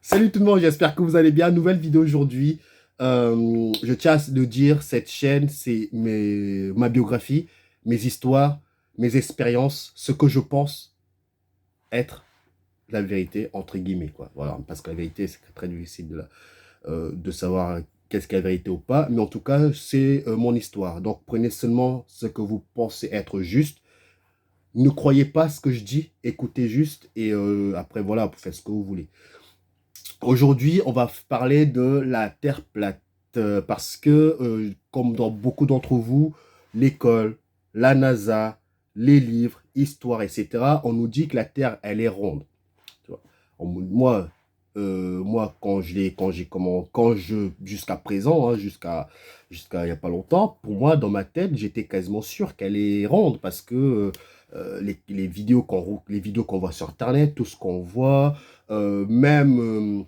Salut tout le monde, j'espère que vous allez bien. Nouvelle vidéo aujourd'hui. Je tiens à le dire, cette chaîne, c'est ma biographie, mes histoires, mes expériences, ce que je pense être la vérité, entre guillemets, quoi. Voilà, parce que la vérité, c'est très difficile de savoir qu'est-ce qu'est la vérité ou pas. Mais en tout cas, c'est mon histoire. Donc, prenez seulement ce que vous pensez être juste. Ne croyez pas ce que je dis, écoutez juste. Et après, voilà, vous faites ce que vous voulez. Aujourd'hui, on va parler de la Terre plate parce que, comme dans beaucoup d'entre vous, l'école, la NASA, les livres, histoire, etc., on nous dit que la Terre, elle est ronde. Tu vois. Moi, jusqu'à présent, hein, jusqu'à il n'y a pas longtemps, pour moi, dans ma tête, j'étais quasiment sûr qu'elle est ronde parce que les vidéos qu'on voit sur Internet, tout ce qu'on voit, même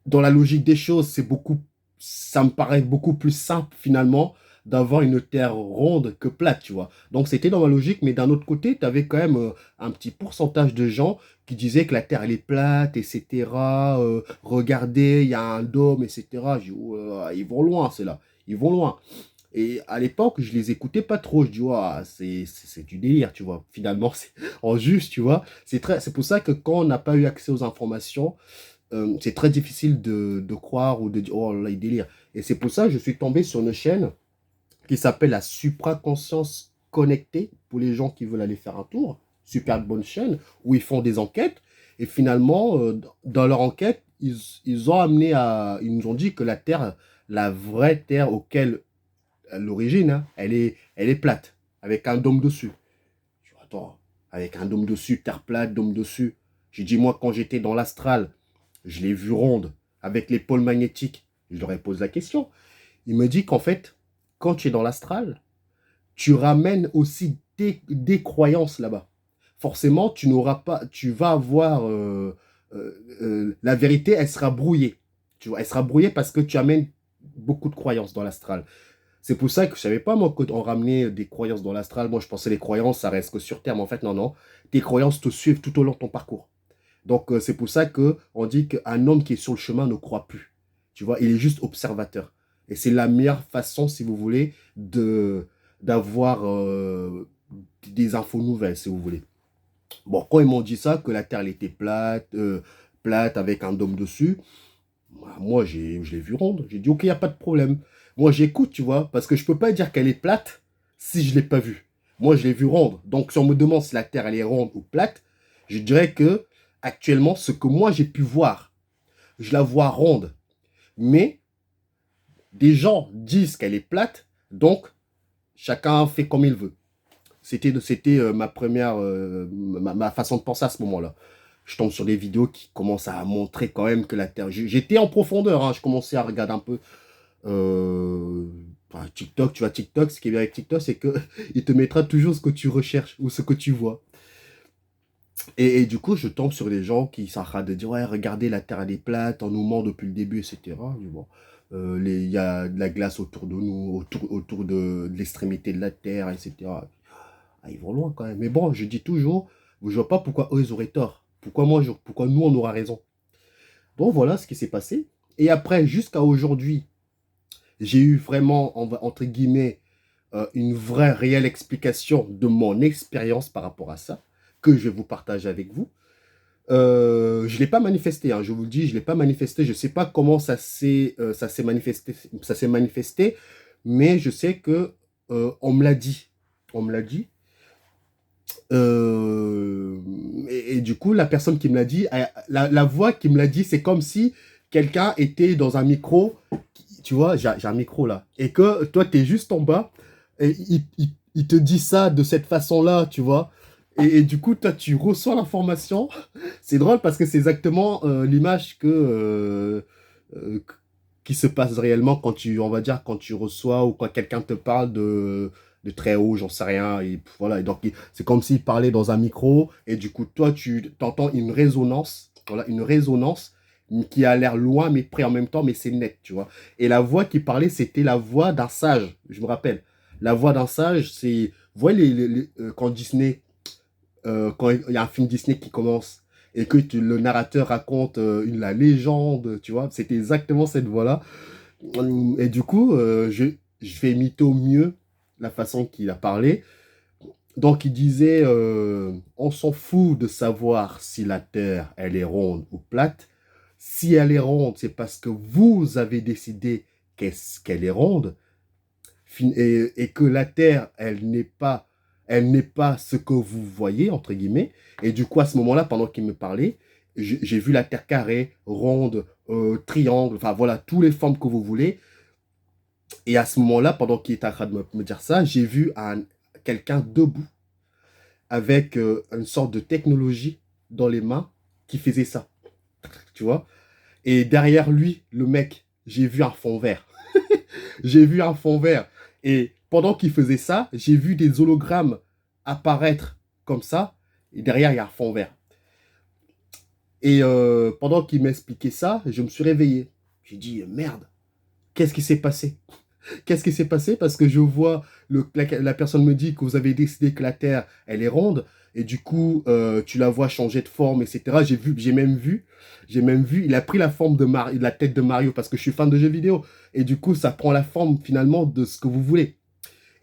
dans la logique des choses, ça me paraît beaucoup plus simple finalement d'avoir une terre ronde que plate, tu vois. Donc c'était dans ma logique, mais d'un autre côté, tu avais quand même un petit pourcentage de gens qui disaient que la terre elle est plate, etc. Regardez, il y a un dôme, etc. Je dis, oh là là, ils vont loin, c'est là, ils vont loin. Et à l'époque, je les écoutais pas trop. Je dis, ouais, c'est du délire, tu vois. Finalement, c'est en juste, tu vois. C'est pour ça que quand on n'a pas eu accès aux informations, c'est très difficile de croire ou de dire, oh là, il délire. Et c'est pour ça que je suis tombé sur une chaîne qui s'appelle la supraconscience connectée, pour les gens qui veulent aller faire un tour. Super bonne chaîne, où ils font des enquêtes. Et finalement, dans leur enquête, ils nous ont dit que la Terre, la vraie Terre auquel l'origine, hein, elle est plate, avec un dôme dessus. Je dis, attends, avec un dôme dessus, Terre plate, dôme dessus. J'ai dit, moi, quand j'étais dans l'astral, je l'ai vue ronde, avec les pôles magnétiques. Je leur ai posé la question. Il me dit qu'en fait, quand tu es dans l'astral, tu ramènes aussi des croyances là-bas. Forcément, tu vas avoir la vérité, elle sera brouillée. Tu vois, elle sera brouillée parce que tu amènes beaucoup de croyances dans l'astral. C'est pour ça que je savais pas, moi, qu'on ramenait des croyances dans l'astral. Moi, je pensais les croyances, ça reste que sur Terre. Mais en fait, non, non. Tes croyances te suivent tout au long de ton parcours. Donc, c'est pour ça que on dit qu'un homme qui est sur le chemin ne croit plus. Tu vois, il est juste observateur. Et c'est la meilleure façon, si vous voulez, d'avoir des infos nouvelles, si vous voulez. Bon, quand ils m'ont dit ça, que la Terre elle était plate, plate avec un dôme dessus, bah, moi, je l'ai vue ronde. J'ai dit, ok, il n'y a pas de problème. Moi, j'écoute, tu vois, parce que je peux pas dire qu'elle est plate si je l'ai pas vue. Moi, je l'ai vue ronde. Donc, si on me demande si la Terre, elle est ronde ou plate, je dirais que, actuellement, ce que moi, j'ai pu voir, je la vois ronde. Mais, des gens disent qu'elle est plate, donc, chacun fait comme il veut. C'était ma première, ma façon de penser à ce moment-là. Je tombe sur des vidéos qui commencent à montrer quand même que la Terre... J'étais en profondeur, hein, je commençais à regarder un peu TikTok, tu vois, TikTok, ce qui est bien avec TikTok, c'est que il te mettra toujours ce que tu recherches ou ce que tu vois. Et du coup, je tombe sur des gens qui s'arrêtent de dire, ouais, regardez, la Terre, elle est plate, on nous ment depuis le début, etc. Je dis, bon, il y a de la glace autour de nous, autour de l'extrémité de la Terre, etc. Ah, ils vont loin quand même. Mais bon, je dis toujours, je vois pas pourquoi eux, ils auraient tort. Pourquoi nous, on aura raison. Donc voilà ce qui s'est passé. Et après, jusqu'à aujourd'hui, j'ai eu vraiment, entre guillemets, une vraie, réelle explication de mon expérience par rapport à ça, que je vais vous partager avec vous. Je ne l'ai pas manifesté, hein, je vous le dis, je ne l'ai pas manifesté. Je ne sais pas comment ça s'est manifesté, mais je sais que on me l'a dit. On me l'a dit. Et du coup, la personne qui me l'a dit, la voix qui me l'a dit, c'est comme si quelqu'un était dans un micro, tu vois, j'ai un micro là, et que toi, tu es juste en bas, et il te dit ça de cette façon-là, tu vois. Et du coup, toi, tu reçois l'information. C'est drôle parce que c'est exactement l'image euh, qui se passe réellement quand on va dire, quand tu reçois ou quand quelqu'un te parle de très haut, j'en sais rien. Et voilà, et donc c'est comme s'il parlait dans un micro et du coup, toi, tu entends une résonance, voilà, une résonance qui a l'air loin mais près en même temps, mais c'est net, tu vois. Et la voix qui parlait, c'était la voix d'un sage, je me rappelle. La voix d'un sage, c'est, vous voyez quand Disney, quand il y a un film Disney qui commence, et que le narrateur raconte la légende, tu vois. C'était exactement cette voix-là. Et du coup, je vais imiter au mieux la façon qu'il a parlé. Donc, il disait, on s'en fout de savoir si la Terre, elle est ronde ou plate. Si elle est ronde, c'est parce que vous avez décidé qu'elle est ronde et que la Terre, elle n'est pas ce que vous voyez, entre guillemets. Et du coup, à ce moment-là, pendant qu'il me parlait, j'ai vu la Terre carrée, ronde, triangle, enfin voilà, toutes les formes que vous voulez. Et à ce moment-là, pendant qu'il était en train de me dire ça, j'ai vu quelqu'un debout avec une sorte de technologie dans les mains qui faisait ça, tu vois. Et derrière lui, le mec, j'ai vu un fond vert. J'ai vu un fond vert. Et pendant qu'il faisait ça, j'ai vu des hologrammes apparaître comme ça. Et derrière, il y a un fond vert. Et pendant qu'il m'expliquait ça, je me suis réveillé. J'ai dit, merde, qu'est-ce qui s'est passé? Qu'est-ce qui s'est passé? Parce que je vois, la personne me dit que vous avez décidé que la Terre, elle est ronde, et du coup, tu la vois changer de forme, etc. J'ai même vu, il a pris la forme de la tête de Mario, parce que je suis fan de jeux vidéo, et du coup, ça prend la forme, finalement, de ce que vous voulez.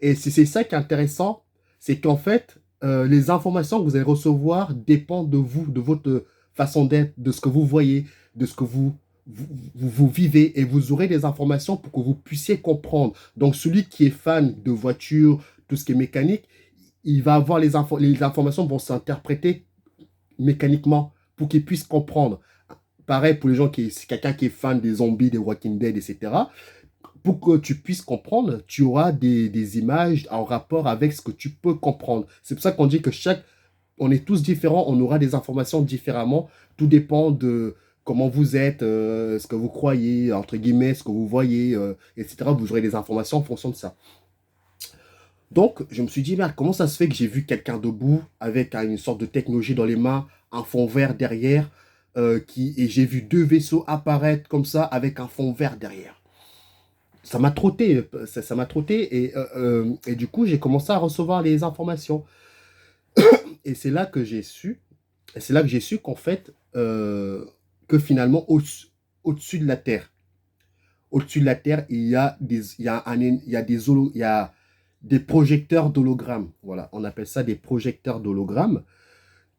Et c'est ça qui est intéressant, c'est qu'en fait, les informations que vous allez recevoir dépendent de vous, de votre façon d'être, de ce que vous voyez, de ce que vous vivez, et vous aurez des informations pour que vous puissiez comprendre. Donc, celui qui est fan de voitures, tout ce qui est mécanique, il va avoir les informations vont s'interpréter mécaniquement pour qu'il puisse comprendre. Pareil pour les gens quelqu'un qui est fan des zombies, des Walking Dead, etc. Pour que tu puisses comprendre, tu auras des images en rapport avec ce que tu peux comprendre. C'est pour ça qu'on dit que on est tous différents, on aura des informations différemment. Tout dépend de comment vous êtes, ce que vous croyez, entre guillemets, ce que vous voyez, etc. Vous aurez des informations en fonction de ça. Donc, je me suis dit, merde, comment ça se fait que j'ai vu quelqu'un debout avec une sorte de technologie dans les mains, un fond vert derrière, et j'ai vu deux vaisseaux apparaître comme ça avec un fond vert derrière. Ça m'a trotté, ça m'a trotté, et du coup, j'ai commencé à recevoir les informations. Et c'est là que j'ai su, et c'est là que j'ai su qu'en fait, que finalement, au-dessus de la Terre, au-dessus de la Terre, il y a il y a des projecteurs d'hologrammes. Voilà, on appelle ça des projecteurs d'hologrammes,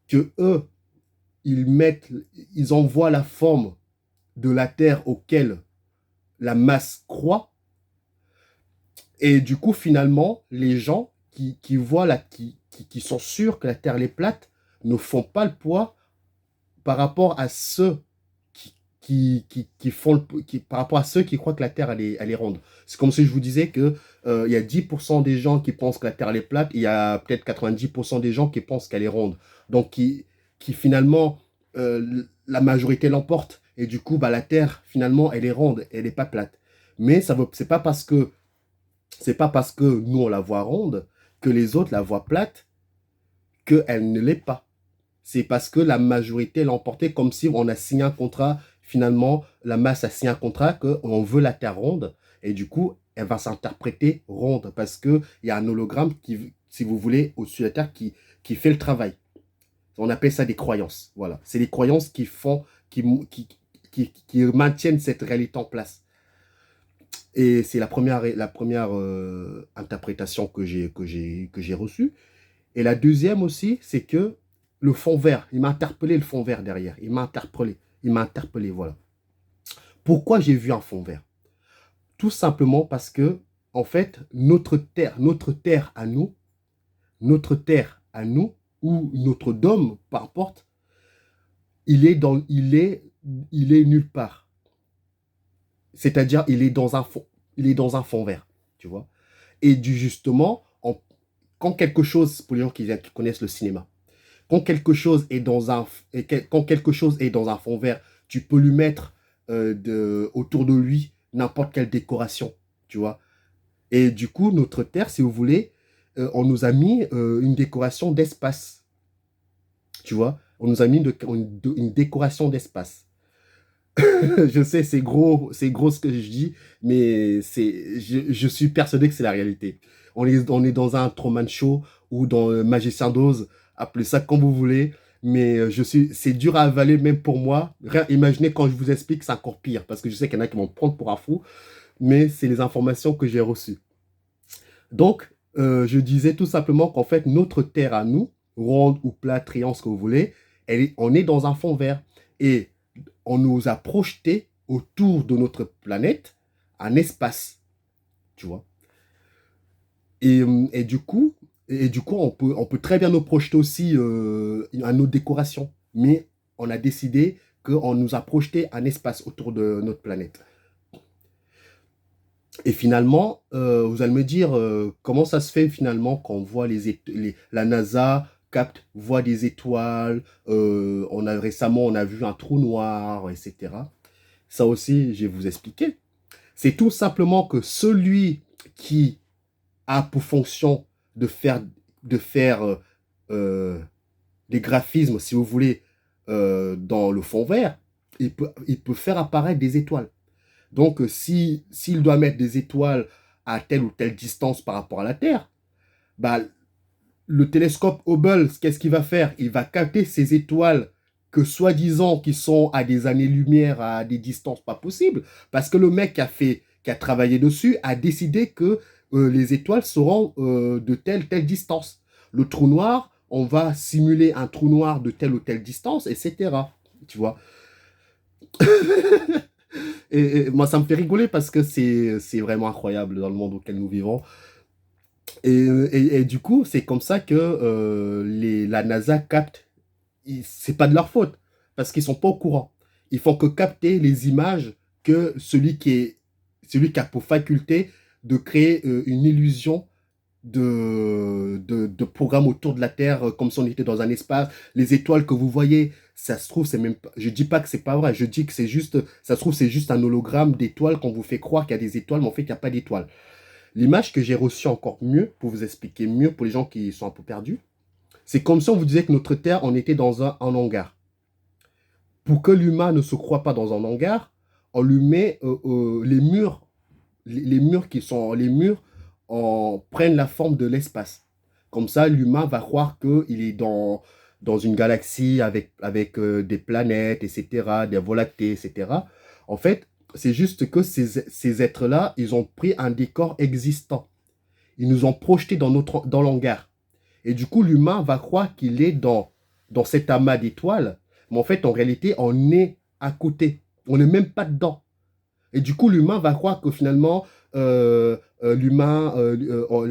que eux, ils envoient la forme de la Terre auquel la masse croît. Et du coup, finalement, les gens qui voient qui sont sûrs que la Terre est plate ne font pas le poids par rapport à ceux par rapport à ceux qui croient que la Terre elle est ronde. C'est comme si je vous disais que il y a 10% des gens qui pensent que la Terre elle est plate, et il y a peut-être 90% des gens qui pensent qu'elle est ronde. Donc qui finalement la majorité l'emporte, et du coup bah la Terre finalement elle est ronde, elle n'est pas plate. Mais c'est pas parce que nous on la voit ronde que les autres la voient plate qu'elle ne l'est pas. C'est parce que la majorité l'a emporté, comme si on a signé un contrat. Finalement, la masse a signé un contrat qu'on veut la Terre ronde, et du coup, elle va s'interpréter ronde parce qu'il y a un hologramme qui, si vous voulez, au-dessus de la Terre qui fait le travail. On appelle ça des croyances. Voilà. C'est les croyances qui maintiennent cette réalité en place. Et c'est la première interprétation que j'ai reçue. Et la deuxième aussi, c'est que le fond vert, il m'a interpellé le fond vert derrière. Il m'a interpellé, voilà. Pourquoi j'ai vu un fond vert? Tout simplement parce que, en fait, notre terre à nous, ou notre dôme, peu importe, il est nulle part. C'est-à-dire, il est dans un fond vert, tu vois. Et justement, quand quelque chose, pour les gens qui connaissent le cinéma, quand quelque chose est quand quelque chose est dans un fond vert, tu peux lui mettre autour de lui n'importe quelle décoration, tu vois. Et du coup, notre Terre, si vous voulez, on nous a mis une décoration d'espace, tu vois. On nous a mis une décoration d'espace. Je sais, c'est gros ce que je dis, mais je suis persuadé que c'est la réalité. On est dans un Truman Show ou dans Magicien d'Oz, appelez ça comme vous voulez. mais c'est dur à avaler même pour moi. Imaginez quand je vous explique, c'est encore pire, parce que je sais qu'il y en a qui vont me prendre pour un fou, mais c'est les informations que j'ai reçues. Donc, je disais tout simplement qu'en fait, notre Terre à nous, ronde ou plate, triangle, ce que vous voulez, on est dans un fond vert. Et on nous a projeté autour de notre planète un espace, tu vois. Et du coup, on peut très bien nous projeter aussi à nos décorations. Mais on a décidé qu'on nous a projeté un espace autour de notre planète. Et finalement, vous allez me dire, comment ça se fait finalement quand on voit la NASA voit des étoiles, récemment on a vu un trou noir, etc. Ça aussi, je vais vous expliquer. C'est tout simplement que celui qui a pour fonction de faire euh, des graphismes, si vous voulez, dans le fond vert, il peut faire apparaître des étoiles. Donc, s'il doit mettre des étoiles à telle ou telle distance par rapport à la Terre, bah, le télescope Hubble, qu'est-ce qu'il va faire? Il va capter ces étoiles que soi-disant qui sont à des années-lumière, à des distances pas possibles, parce que le mec qui a travaillé dessus a décidé que les étoiles seront de telle distance. Le trou noir, on va simuler un trou noir de telle ou telle distance, etc. Tu vois? Et moi, ça me fait rigoler parce que c'est vraiment incroyable dans le monde auquel nous vivons. Et du coup, c'est comme ça que la NASA capte. C'est pas de leur faute parce qu'ils sont pas au courant. Ils font que capter les images que celui qui a pour faculté de créer une illusion de programme autour de la Terre, comme si on était dans un espace. Les étoiles que vous voyez, ça se trouve, c'est même pas, je dis pas que c'est pas vrai, je dis que c'est juste, ça se trouve, c'est juste un hologramme d'étoiles qu'on vous fait croire qu'il y a des étoiles, mais en fait, il n'y a pas d'étoiles. L'image que j'ai reçue encore mieux, pour vous expliquer mieux, pour les gens qui sont un peu perdus, c'est comme si on vous disait que notre Terre, on était dans un hangar. Pour que l'humain ne se croie pas dans un hangar, on lui met les murs qui sont les murs prennent la forme de l'espace. Comme ça, l'humain va croire qu'il est dans une galaxie avec des planètes, etc., des voies lactées, etc. En fait, c'est juste que ces êtres-là, ils ont pris un décor existant. Ils nous ont projeté dans l'hangar. Et du coup, l'humain va croire qu'il est dans cet amas d'étoiles. Mais en fait, en réalité, on est à côté. On n'est même pas dedans. Et du coup, l'humain va croire que finalement, la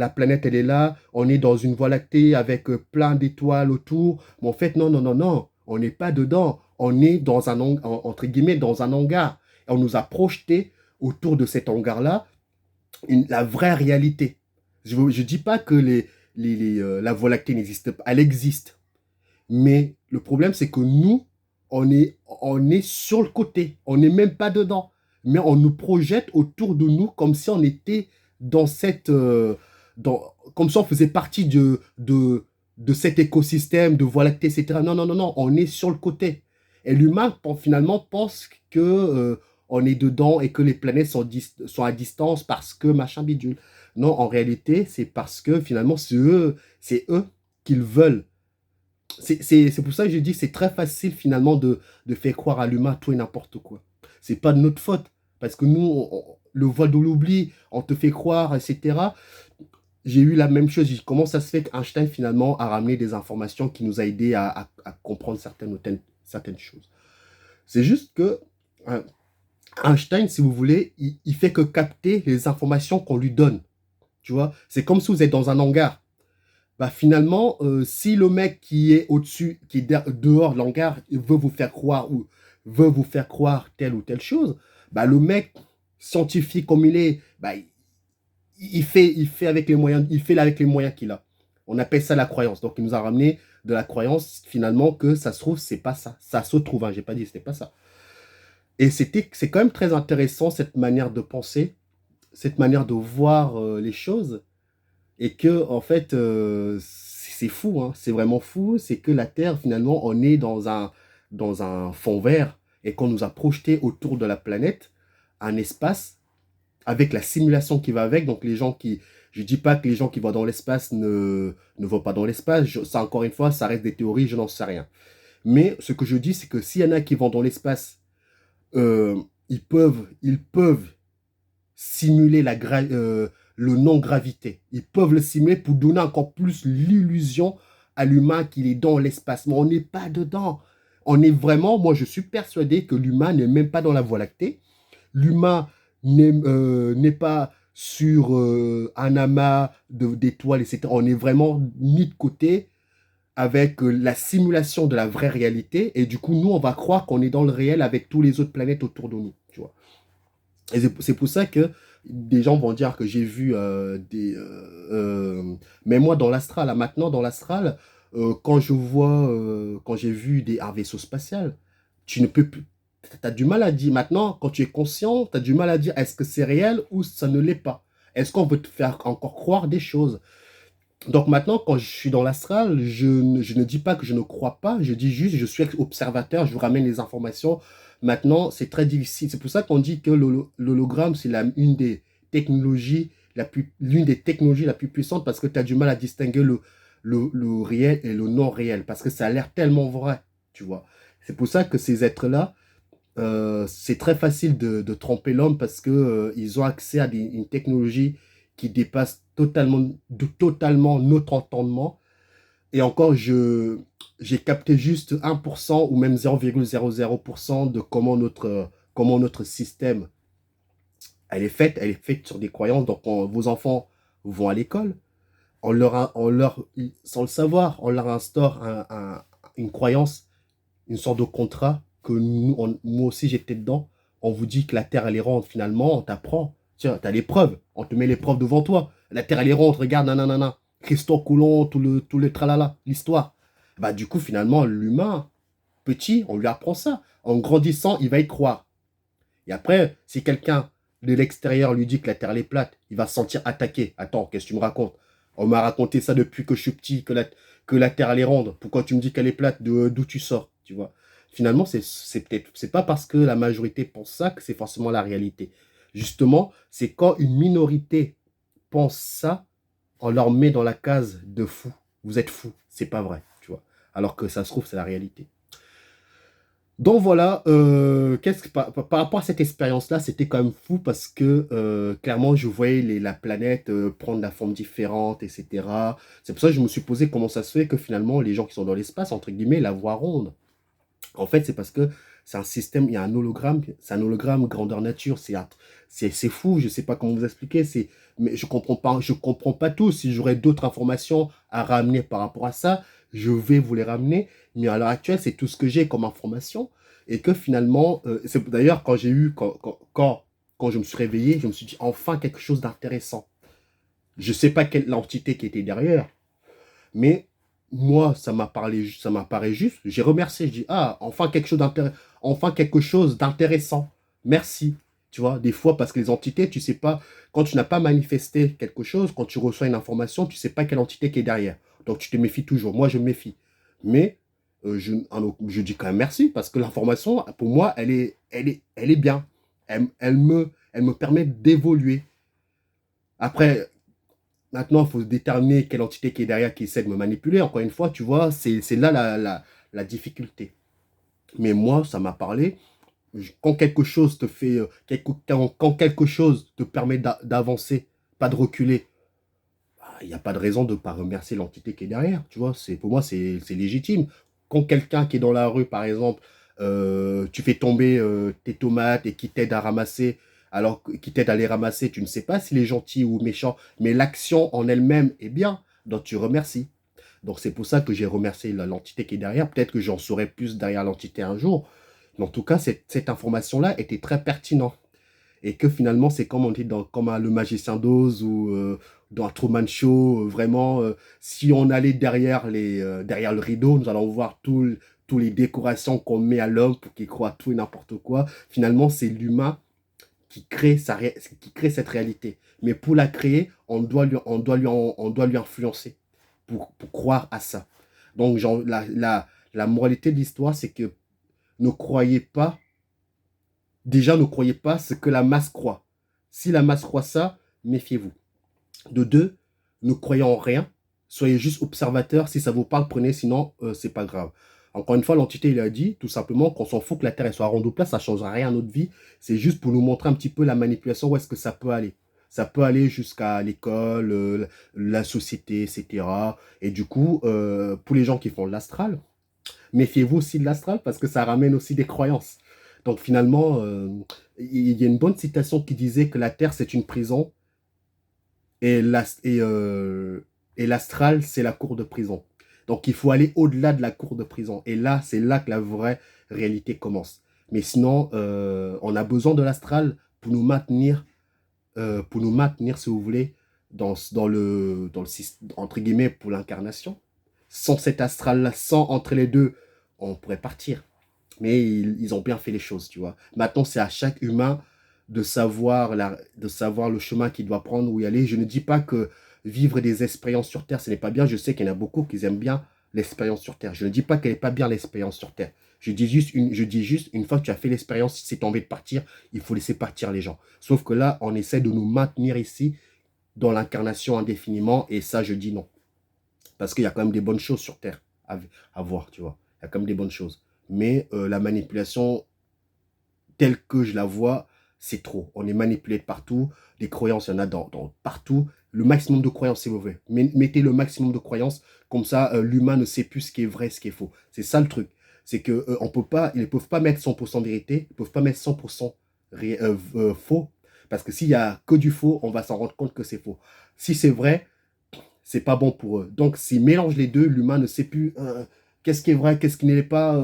planète, elle est là, on est dans une voie lactée avec plein d'étoiles autour. Mais en fait, non, non, non, non, on n'est pas dedans. On est entre guillemets, dans un hangar. Et on nous a projeté autour de cet hangar-là la vraie réalité. Je ne dis pas que la voie lactée n'existe pas, elle existe. Mais le problème, c'est que nous, on est sur le côté. On n'est même pas dedans. Mais on nous projette autour de nous comme si on était dans comme si on faisait partie de cet écosystème de Voie lactée, etc. Non, non, non, non. On est sur le côté. Et l'humain, finalement, pense que on est dedans et que les planètes sont à distance parce que machin bidule. Non, en réalité, c'est parce que finalement, c'est eux qu'ils veulent. C'est pour ça que je dis que c'est très facile finalement de faire croire à l'humain tout et n'importe quoi. C'est pas de notre faute. Parce que nous, le voile de l'oubli, on te fait croire, etc. J'ai eu la même chose. Comment ça se fait qu'Einstein finalement a ramené des informations qui nous a aidé à comprendre certaines choses. C'est juste que Einstein, si vous voulez, il fait que capter les informations qu'on lui donne. Tu vois, c'est comme si vous êtes dans un hangar. Bah finalement, si le mec qui est au-dessus, qui est dehors de l'hangar, veut vous faire croire ou veut vous faire croire telle ou telle chose, bah le mec scientifique comme il est, bah il fait avec les moyens, il fait avec les moyens qu'il a. On appelle ça la croyance. Donc il nous a ramené de la croyance finalement que ça se trouve c'est pas ça. Ça se trouve, hein, j'ai pas dit c'était pas ça. Et c'est quand même très intéressant cette manière de penser, cette manière de voir les choses. Et que, en fait, c'est fou, hein, c'est vraiment fou, c'est que la Terre, finalement, on est dans un fond vert et qu'on nous a projeté autour de la planète un espace avec la simulation qui va avec. Donc, je dis pas que les gens qui vont dans l'espace ne vont pas dans l'espace. Ça, encore une fois, ça reste des théories, je n'en sais rien. Mais ce que je dis, c'est que s'il y en a qui vont dans l'espace, ils peuvent simuler le non-gravité. Ils peuvent le simuler pour donner encore plus l'illusion à l'humain qu'il est dans l'espace. Mais on n'est pas dedans. On est vraiment, moi je suis persuadé que l'humain n'est même pas dans la Voie lactée. L'humain n'est pas sur un amas d'étoiles, etc. On est vraiment mis de côté avec la simulation de la vraie réalité. Et du coup, nous, on va croire qu'on est dans le réel avec tous les autres planètes autour de nous. Tu vois. Et c'est pour ça que des gens vont dire que j'ai vu mais moi, dans l'astral, là, maintenant, dans l'astral, quand j'ai vu un vaisseau spatial, tu ne peux plus. Tu as du mal à dire. Maintenant, quand tu es conscient, tu as du mal à dire est-ce que c'est réel ou ça ne l'est pas. Est-ce qu'on veut te faire encore croire des choses? Donc maintenant, quand je suis dans l'astral, je ne dis pas que je ne crois pas, je dis juste je suis observateur, je vous ramène les informations. Maintenant, c'est très difficile. C'est pour ça qu'on dit que l'hologramme, c'est l'une des technologies la plus puissantes parce que tu as du mal à distinguer le réel et le non réel parce que ça a l'air tellement vrai, tu vois. C'est pour ça que ces êtres-là, c'est très facile de tromper l'homme parce que ils ont accès à une technologie qui dépasse totalement notre entendement. Et encore, j'ai capté juste 1% ou même 0,00% de comment notre système elle est faite. Elle est faite sur des croyances. Donc, vos enfants vont à l'école, sans le savoir, on leur instaure une croyance, une sorte de contrat que moi aussi j'étais dedans. On vous dit que la Terre elle est ronde, finalement, on t'apprend. Tiens, t'as les preuves. On te met les preuves devant toi. La Terre elle est ronde, regarde, nanana. Christophe Colomb, tout le tralala, l'histoire. Bah, du coup, finalement, l'humain, petit, on lui apprend ça. En grandissant, il va y croire. Et après, si quelqu'un de l'extérieur lui dit que la Terre elle est plate, il va se sentir attaqué. Attends, qu'est-ce que tu me racontes? On m'a raconté ça depuis que je suis petit, que la Terre elle est ronde. Pourquoi tu me dis qu'elle est plate? D'où tu sors, tu vois? Finalement, c'est pas parce que la majorité pense ça que c'est forcément la réalité. Justement, c'est quand une minorité pense ça, on leur met dans la case de fou. Vous êtes fou, c'est pas vrai, tu vois. Alors que ça se trouve, c'est la réalité. Donc voilà, par rapport à cette expérience-là, c'était quand même fou parce que clairement, je voyais la planète prendre la forme différente, etc. C'est pour ça que je me suis posé comment ça se fait que finalement, les gens qui sont dans l'espace, entre guillemets, la voient ronde. En fait, c'est parce que c'est un système, il y a un hologramme, c'est un hologramme grandeur nature, c'est fou, je ne sais pas comment vous expliquer, mais je comprends pas tout. Si j'aurais d'autres informations à ramener par rapport à ça, je vais vous les ramener. Mais à l'heure actuelle, c'est tout ce que j'ai comme information. Et que finalement, c'est d'ailleurs quand je me suis réveillé, je me suis dit enfin quelque chose d'intéressant. Je ne sais pas quelle l'entité qui était derrière, mais moi, ça m'a paru juste. J'ai remercié, je dis, ah, enfin quelque chose d'intéressant. Merci. Tu vois, des fois, parce que les entités, tu sais pas, quand tu n'as pas manifesté quelque chose, quand tu reçois une information, tu sais pas quelle entité qui est derrière. Donc, tu te méfies toujours. Moi, je me méfie. Mais, je dis quand même merci, parce que l'information, pour moi, elle est bien. Elle me permet d'évoluer. Après, maintenant, il faut déterminer quelle entité qui est derrière qui essaie de me manipuler. Encore une fois, tu vois, c'est là la difficulté. Mais moi, ça m'a parlé. Quand quelque chose te fait, quand quelque chose te permet d'avancer, pas de reculer, il n'y a pas de raison de ne pas remercier l'entité qui est derrière. Tu vois, pour moi, c'est légitime. Quand quelqu'un qui est dans la rue, par exemple, tu fais tomber tes tomates et qui t'aide à ramasser, qui t'aide à les ramasser, tu ne sais pas s'il est gentil ou méchant, mais l'action en elle-même est bien, donc tu remercies. Donc c'est pour ça que j'ai remercié l'entité qui est derrière. Peut-être que j'en saurai plus derrière l'entité un jour. Mais en tout cas, cette information-là était très pertinente. Et que finalement, c'est comme on dit comme le magicien d'Oz ou dans un Truman Show, vraiment, si on allait derrière le rideau, nous allons voir tous les décorations qu'on met à l'homme pour qu'il croit tout et n'importe quoi. Finalement, c'est l'humain qui crée cette réalité. Mais pour la créer, on doit lui influencer pour croire à ça. Donc, genre, la moralité de l'histoire, c'est que ne croyez pas déjà, ne croyez pas ce que la masse croit. Si la masse croit ça, méfiez-vous. De deux, ne croyez en rien. Soyez juste observateur. Si ça vous parle, prenez. Sinon, c'est pas grave. Encore une fois, l'entité, il a dit tout simplement qu'on s'en fout que la Terre elle soit ronde ou plate, ça ne changera rien à notre vie. C'est juste pour nous montrer un petit peu la manipulation, où est-ce que ça peut aller. Ça peut aller jusqu'à l'école, la société, etc. Et du coup, pour les gens qui font l'astral, méfiez-vous aussi de l'astral parce que ça ramène aussi des croyances. Donc finalement, il y a une bonne citation qui disait que la Terre, c'est une prison et l'astral, c'est la cour de prison. Donc il faut aller au-delà de la cour de prison. Et là, c'est là que la vraie réalité commence. Mais sinon, on a besoin de l'astral pour nous maintenir, si vous voulez, dans le entre guillemets, pour l'incarnation. Sans cet astral-là, sans entre les deux, on pourrait partir. Mais ils ont bien fait les choses, tu vois. Maintenant, c'est à chaque humain de savoir le chemin qu'il doit prendre, où y aller. Je ne dis pas que vivre des expériences sur Terre, ce n'est pas bien. Je sais qu'il y en a beaucoup qui aiment bien l'expérience sur Terre. Je ne dis pas qu'elle n'est pas bien, l'expérience sur Terre. Je dis juste, une fois que tu as fait l'expérience, si tu as envie de partir, il faut laisser partir les gens. Sauf que là, on essaie de nous maintenir ici, dans l'incarnation indéfiniment, et ça, je dis non. Parce qu'il y a quand même des bonnes choses sur Terre à voir, tu vois. Il y a quand même des bonnes choses. Mais la manipulation, telle que je la vois, c'est trop. On est manipulé de partout. Des croyances, il y en a partout. Le maximum de croyances, s'il vous plaît. Mettez le maximum de croyances. Comme ça, l'humain ne sait plus ce qui est vrai, ce qui est faux. C'est ça le truc. C'est que on peut pas, ils ne peuvent pas mettre 100% vérité. Ils ne peuvent pas mettre 100% faux. Parce que s'il y a que du faux, on va s'en rendre compte que c'est faux. Si c'est vrai, c'est pas bon pour eux. Donc, s'ils mélangent les deux, l'humain ne sait plus qu'est-ce qui est vrai, qu'est-ce qui n'est pas.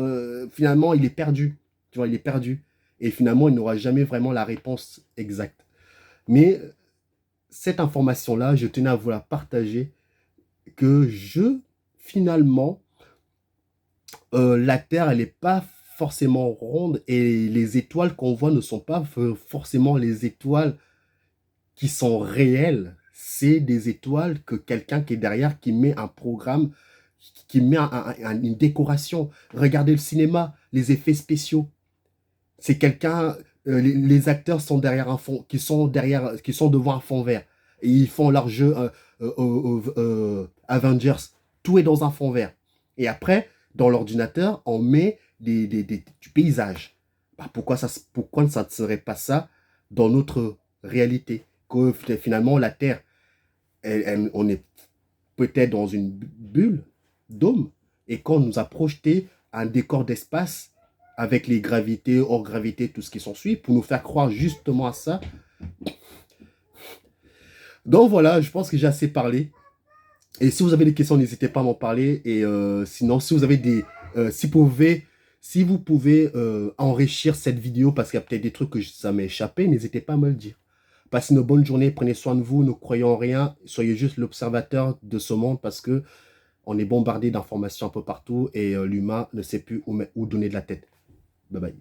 Finalement, il est perdu. Tu vois, il est perdu. Et finalement, il n'aura jamais vraiment la réponse exacte. Mais cette information-là, je tenais à vous la partager, que finalement, la Terre, elle n'est pas forcément ronde et les étoiles qu'on voit ne sont pas forcément les étoiles qui sont réelles. C'est des étoiles que quelqu'un qui est derrière, qui met un programme, qui met une décoration. Regardez le cinéma, les effets spéciaux. C'est quelqu'un, les acteurs sont derrière un fond, qui sont devant un fond vert. Et ils font leur jeu Avengers. Tout est dans un fond vert. Et après, dans l'ordinateur, on met du paysage. Bah, pourquoi ça ne serait pas ça dans notre réalité? Que finalement, la Terre, on est peut-être dans une bulle, dôme, et qu'on nous a projeté un décor d'espace avec les gravités, hors gravité, tout ce qui s'ensuit, pour nous faire croire justement à ça. Donc voilà, je pense que j'ai assez parlé. Et si vous avez des questions, n'hésitez pas à m'en parler. Et sinon, si vous avez si vous pouvez enrichir cette vidéo, parce qu'il y a peut-être des trucs que ça m'est échappé, n'hésitez pas à me le dire. Passez une bonne journée, prenez soin de vous, ne croyez en rien, soyez juste l'observateur de ce monde, parce que on est bombardé d'informations un peu partout et l'humain ne sait plus où donner de la tête. Bye bye.